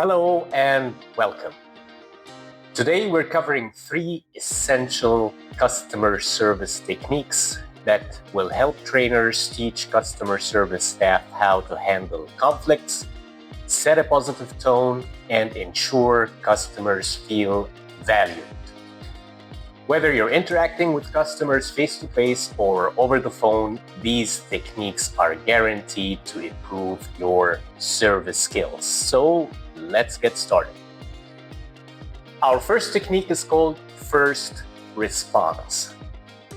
Hello and welcome. Today we're covering 3 essential customer service techniques that will help trainers teach customer service staff how to handle conflicts, set a positive tone, and ensure customers feel valued. Whether you're interacting with customers face-to-face or over the phone, these techniques are guaranteed to improve your service skills. So let's get started. Our first technique is called first response.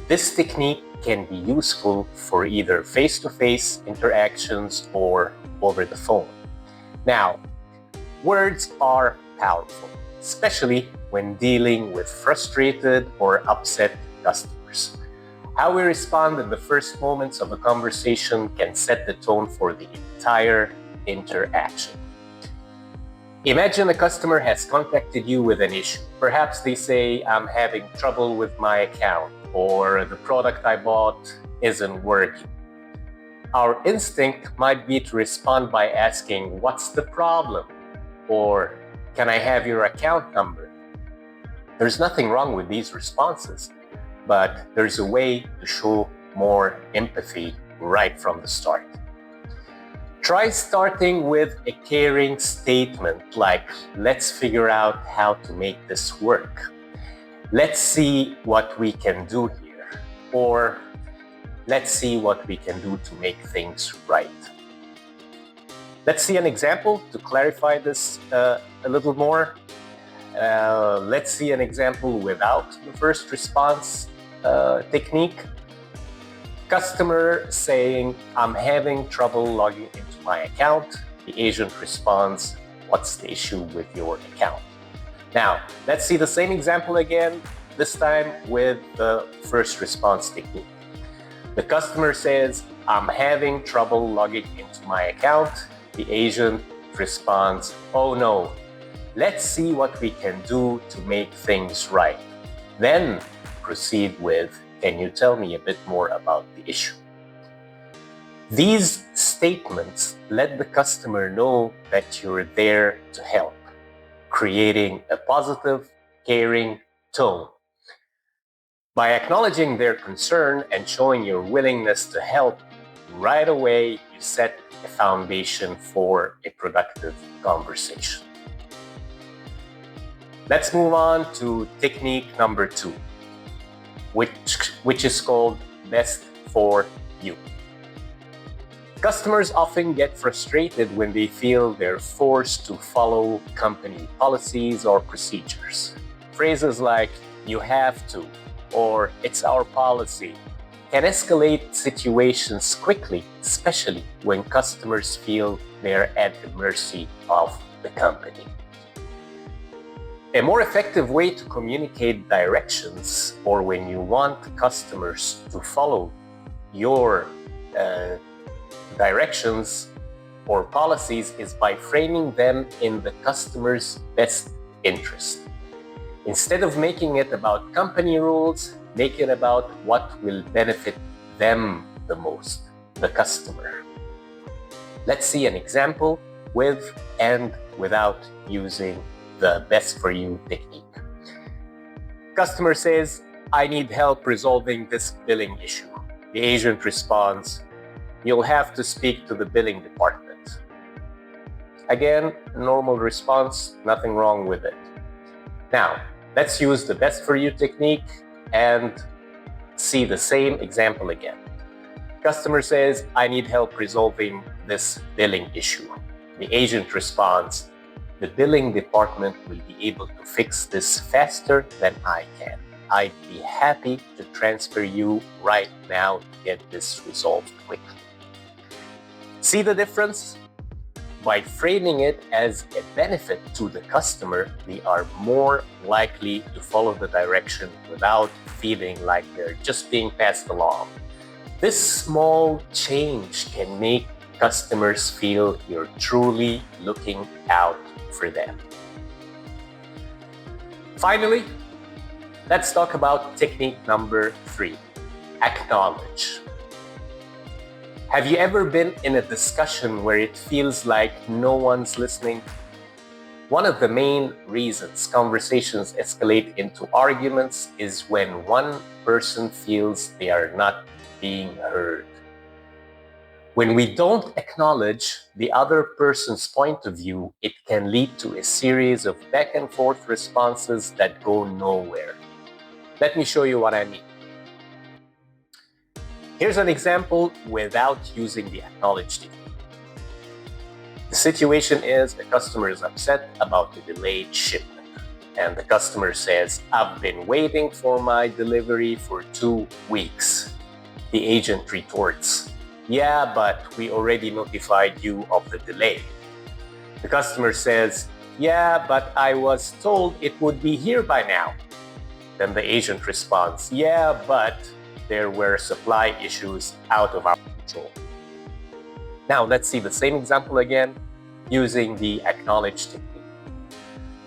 This technique can be useful for either face-to-face interactions or over the phone. Now, words are powerful, especially when dealing with frustrated or upset customers. How we respond in the first moments of a conversation can set the tone for the entire interaction. Imagine a customer has contacted you with an issue. Perhaps they say, "I'm having trouble with my account," or "the product I bought isn't working." Our instinct might be to respond by asking, "What's the problem?" or "Can I have your account number?" There's nothing wrong with these responses, but there's a way to show more empathy right from the start. Try starting with a caring statement like, "Let's figure out how to make this work. Let's see what we can do here," or "Let's see what we can do to make things right." Let's see an example to clarify this a little more. Let's see an example without the first response technique. Customer saying, "I'm having trouble logging into my account." The agent responds, "What's the issue with your account?" Now, let's see the same example again, this time with the first response technique. The customer says, "I'm having trouble logging into my account." The agent responds, "Oh no, let's see what we can do to make things right." Then proceed with, "Can you tell me a bit more about the issue?" These statements let the customer know that you're there to help, creating a positive, caring tone. By acknowledging their concern and showing your willingness to help, right away you set a foundation for a productive conversation. Let's move on to technique number 2, which is called best for you. Customers often get frustrated when they feel they're forced to follow company policies or procedures. Phrases like "you have to" or "it's our policy" can escalate situations quickly, especially when customers feel they're at the mercy of the company. A more effective way to communicate directions, or when you want customers to follow your directions or policies, is by framing them in the customer's best interest. Instead of making it about company rules, make it about what will benefit them the most, the customer. Let's see an example with and without using the best for you technique. Customer says, "I need help resolving this billing issue." The agent responds, "You'll have to speak to the billing department." Again, normal response, nothing wrong with it. Now, let's use the best for you technique and see the same example again. Customer says, "I need help resolving this billing issue." The agent responds, "The billing department will be able to fix this faster than I can. I'd be happy to transfer you right now to get this resolved quickly." See the difference? By framing it as a benefit to the customer, they are more likely to follow the direction without feeling like they're just being passed along. This small change can make customers feel you're truly looking out for them. Finally, let's talk about technique number 3, acknowledge. Have you ever been in a discussion where it feels like no one's listening? One of the main reasons conversations escalate into arguments is when one person feels they are not being heard. When we don't acknowledge the other person's point of view, it can lead to a series of back and forth responses that go nowhere. Let me show you what I mean. Here's an example without using the acknowledge technique. The situation is the customer is upset about the delayed shipment, and the customer says, "I've been waiting for my delivery for 2 weeks." The agent retorts, "Yeah, but we already notified you of the delay." The customer says, "Yeah, but I was told it would be here by now." Then the agent responds, "Yeah, but there were supply issues out of our control." Now let's see the same example again using the acknowledge technique.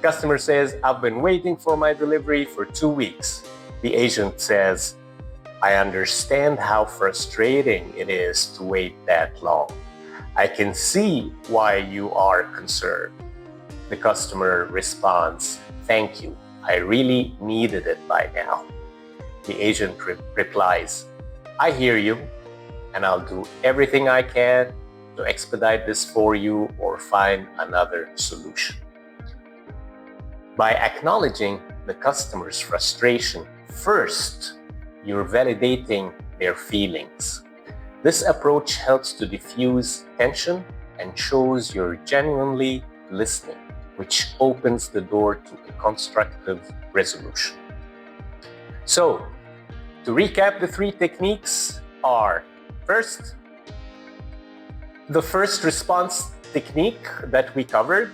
Customer says, "I've been waiting for my delivery for 2 weeks." The agent says, "I understand how frustrating it is to wait that long. I can see why you are concerned." The customer responds, "Thank you. I really needed it by now." The agent replies, "I hear you, and I'll do everything I can to expedite this for you or find another solution." By acknowledging the customer's frustration first, you're validating their feelings. This approach helps to diffuse tension and shows you're genuinely listening, which opens the door to a constructive resolution. So, to recap, the 3 techniques are: first, the first response technique that we covered,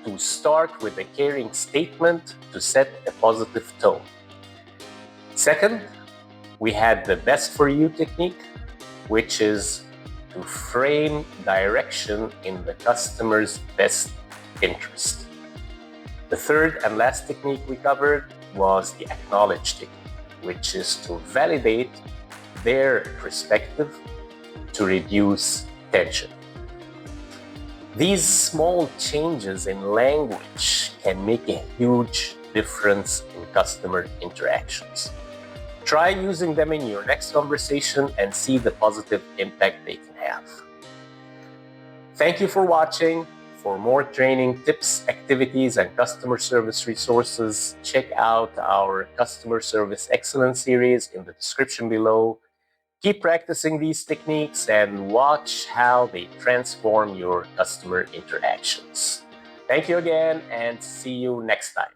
to start with a caring statement to set a positive tone. Second, we had the best for you technique, which is to frame direction in the customer's best interest. The third and last technique we covered was the acknowledge technique, which is to validate their perspective to reduce tension. These small changes in language can make a huge difference in customer interactions. Try using them in your next conversation and see the positive impact they can have. Thank you for watching. For more training tips, activities, and customer service resources, check out our Customer Service Excellence series in the description below. Keep practicing these techniques and watch how they transform your customer interactions. Thank you again, and see you next time.